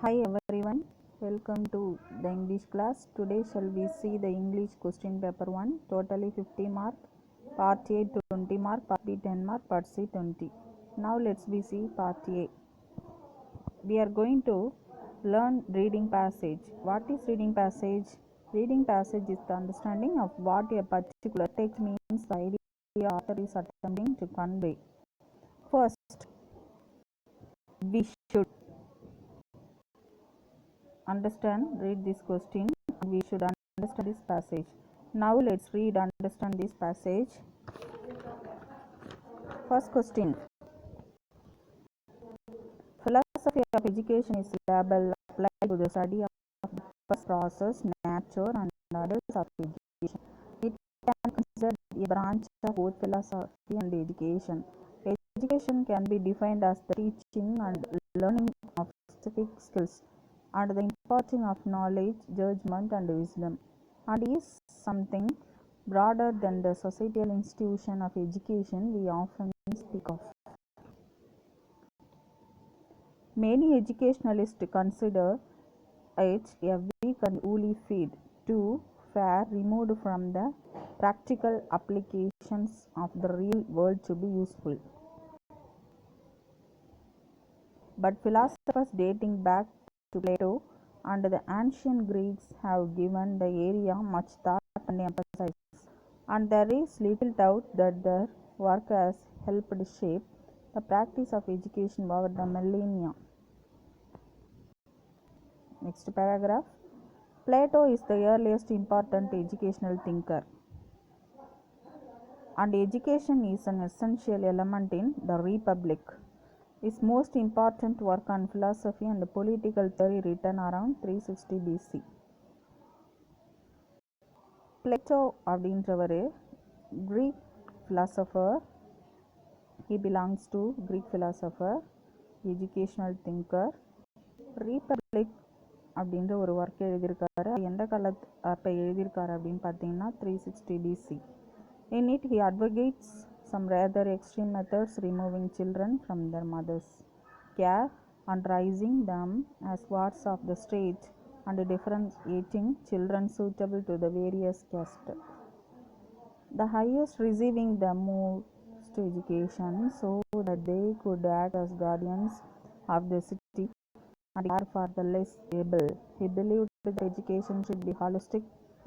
Hi everyone, welcome to the English class. Today shall we see the English question paper 1, totally 50 mark, part A 20 mark, part B 10 mark, part C 20. Now let's we see part A. We are going to learn reading passage. What is reading passage? Reading passage is the understanding of what a particular text means, the idea author is attempting to convey. First, we should read this question, and we should understand this passage. Now let's read and understand this passage. First question. Philosophy of education is label applied to the study of the process, nature, and adults of education. It can be considered a branch of both philosophy and education. Education can be defined as the teaching and learning of specific skills and the imparting of knowledge, judgment, and wisdom, and is something broader than the societal institution of education we often speak of. Many educationalists consider it a weak and woolly feed, too far removed from the practical applications of the real world to be useful. But philosophers dating back to Plato and the ancient Greeks have given the area much thought and emphasis, and there is little doubt that their work has helped shape the practice of education over the millennia. Next paragraph. Plato is the earliest important educational thinker, and education is an essential element in the Republic. His most important work on philosophy and political theory written around 360 BC. Plato அப்படின்றவர் Greek philosopher. He belongs to Greek philosopher, educational thinker. Republic அப்படின்ற ஒரு work எழுதியிருக்காரு. எந்த காலத்து அப்போ எழுதியிருக்காரு அப்படின்னு பார்த்தீங்கன்னா 360 BC. In it he advocates some rather extreme methods, removing children from their mothers' care and raising them as wards of the state and differentiating children suitable to the various castes, the highest receiving the most education so that they could act as guardians of the city and care for the less able. He believed that education should be holistic,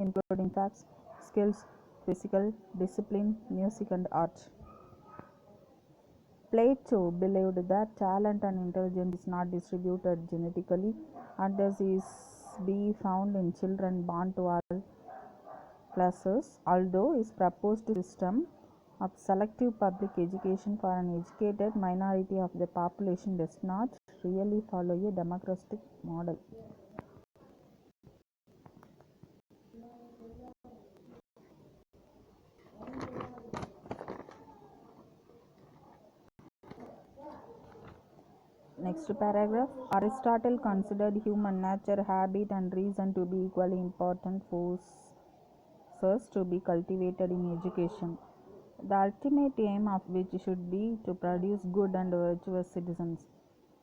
including facts, skills, physical discipline, music, and art. Plato believed that talent and intelligence is not distributed genetically, and thus is be found in children born to all classes. Although his proposed system of selective public education for an educated minority of the population does not really follow a democratic model. Next paragraph. Aristotle considered human nature, habit, and reason to be equally important forces to be cultivated in education, the ultimate aim of which should be to produce good and virtuous citizens.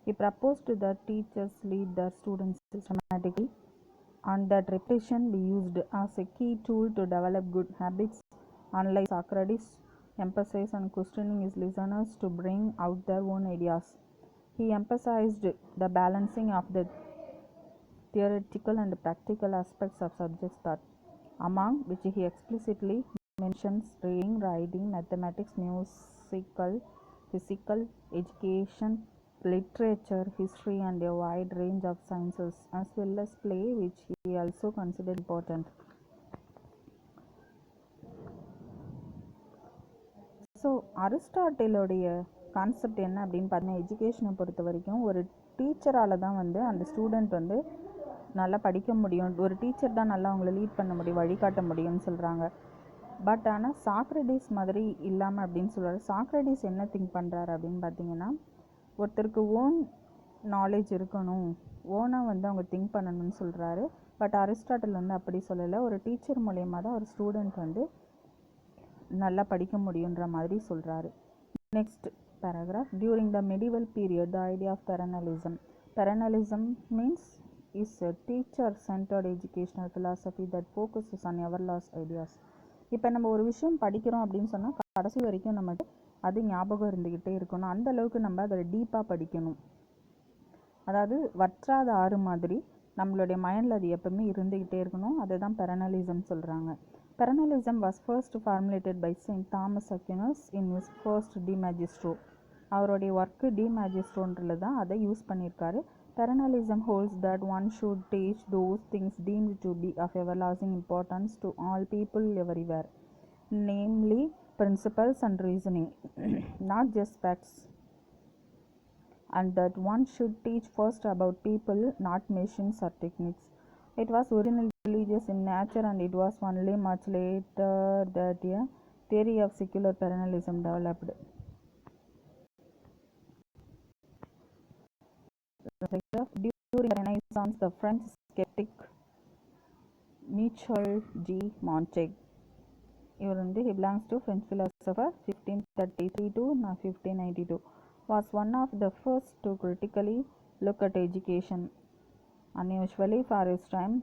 He proposed that teachers lead their students systematically, and that repetition be used as a key tool to develop good habits. Unlike Socrates, emphasized on questioning his listeners to bring out their own ideas. He emphasized the balancing of the theoretical and practical aspects of subject thought, among which he explicitly mentions reading, writing, mathematics, musical, physical education, literature, history, and a wide range of sciences, as well as play, which he also considered important. So அரிஸ்டாட்டிலோடைய concept என்ன அப்படின்னு பார்த்தீங்கன்னா, எஜுகேஷனை பொறுத்த வரைக்கும் ஒரு டீச்சரால் தான் அந்த ஸ்டூடெண்ட் நல்லா படிக்க முடியும், ஒரு டீச்சர் தான் நல்லா அவங்கள லீட் பண்ண முடியும், வழிகாட்ட முடியும்னு சொல்கிறாங்க. பட் ஆனால் சாக்ரடிஸ் மாதிரி இல்லாமல் அப்படின்னு சொல்கிறாரு. சாக்ரடிஸ் என்ன திங்க் பண்ணுறாரு அப்படின்னு பார்த்தீங்கன்னா, ஒருத்தருக்கு ஓன் நாலேஜ் இருக்கணும், ஓனாக அவங்க திங்க் பண்ணணும்னு சொல்கிறாரு. பட் அரிஸ்டாட்டில் அப்படி சொல்லலை. ஒரு டீச்சர் மூலயமா தான் ஒரு ஸ்டூடெண்ட் நல்லா படிக்க முடியுன்ற மாதிரி சொல்கிறாரு. Next paragraph. During the medieval period, the idea of paternalism Perennialism means is a teacher-centered educational philosophy that focuses on ever-lost ideas. இப்போ நம்ம ஒரு விஷயம் படிக்கிறோம் அப்படின்னு சொன்னால் கடைசி வரைக்கும் நமக்கு அது ஞாபகம் இருந்துக்கிட்டே இருக்கணும். அந்த அளவுக்கு நம்ம அதை டீப்பாக படிக்கணும். அதாவது வற்றாத ஆறு மாதிரி நம்மளுடைய மைண்டில் அது எப்பவுமே இருந்துக்கிட்டே இருக்கணும். அதுதான் பெரனலிசம் சொல்கிறாங்க. Perennialism was first formulated by Saint Thomas Aquinas in his first de Magistro. அவருடைய ஒர்க்கு டி மேஜிஸ்ட்ரோன்றில் தான் அதை யூஸ் பண்ணியிருக்காரு. Perennialism holds that one should teach those things deemed to be of everlasting importance to all people everywhere, namely principles and reasoning, not just facts, and that one should teach first about people, not machines or techniques. It was originally religious in nature, and it was only much later that a theory of secular perennialism developed. During the Renaissance, the French skeptic Michel G. Montaigne, he belongs to French philosopher 1533 to 1592, was one of the first to critically look at education. Unusually for his time,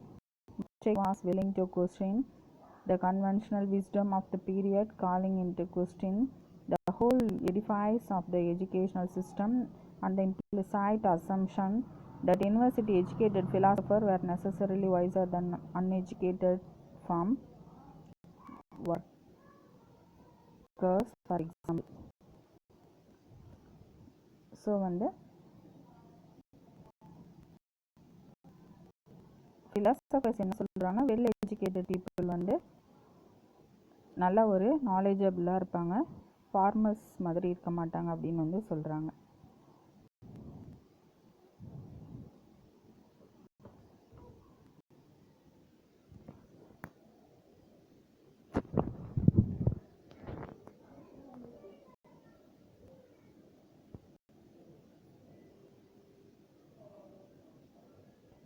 Montaigne was willing to question the conventional wisdom of the period, calling into question the whole edifice of the educational system and the implicit assumption that university-educated philosophers were necessarily wiser than uneducated farm workers, for example. So philosophers என்ன சொல்கிறாங்க, well educated people நல்ல ஒரு நாலேஜபிளாக இருப்பாங்க, farmers மாதிரி இருக்க மாட்டாங்க அப்படின்னு சொல்கிறாங்க.